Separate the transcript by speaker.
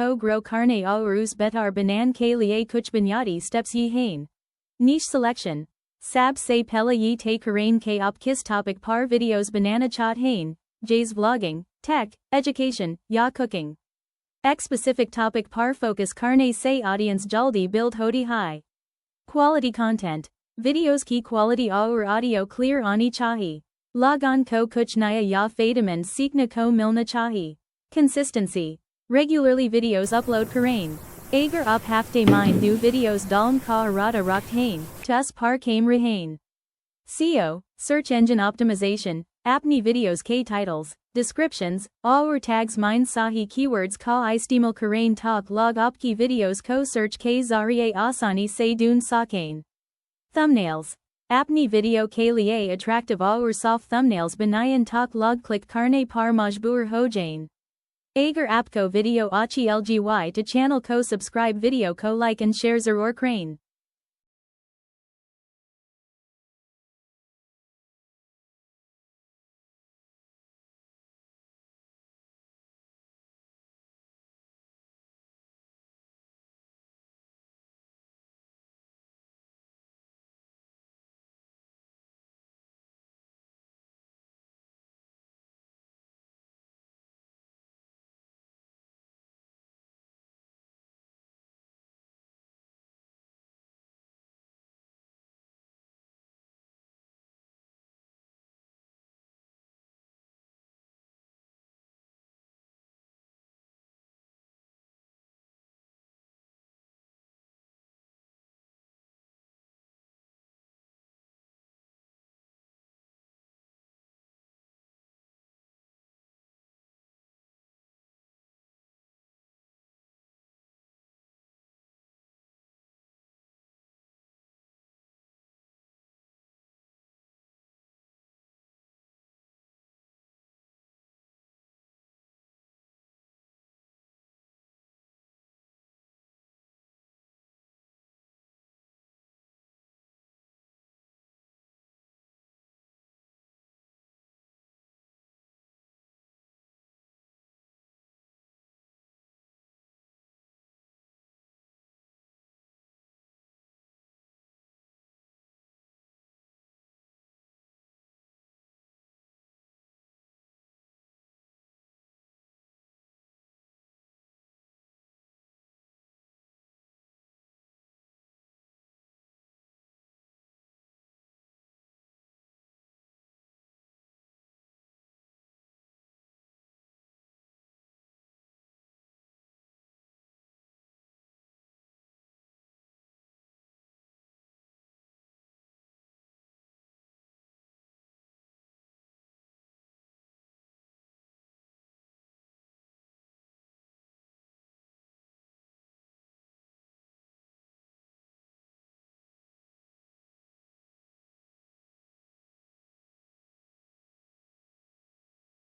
Speaker 1: ho grow karne aurus behtar banane ke liye kuch bunyadi steps ye hain. Niche selection. Sab se pehle ye te karein ke op kiss topic par videos banana chat hain, jaise vlogging, tech, education, ya cooking. X specific topic par focus karne se audience jaldi build hoti high. Quality content. Videos ki quality aur audio clear ani chahiye. Logon ko kuch naya ya faidamand seekhne ko milna chahiye. Consistency. Regularly videos upload karein. Agar up haftay mind new videos daalne ka irada rakhte, tus par qaim rahein. SEO, search engine optimization, Apni videos k titles, descriptions, aur tags mind sahi keywords ka istemal karein talk log opki videos ko search k zariye asani se dun sakane. Thumbnails. Apni video ke liye attractive aur soft thumbnails banayan talk log click karne par majboor ho jayein. Agar apko video achi lgy to channel ko subscribe video ko like and share zaror karein.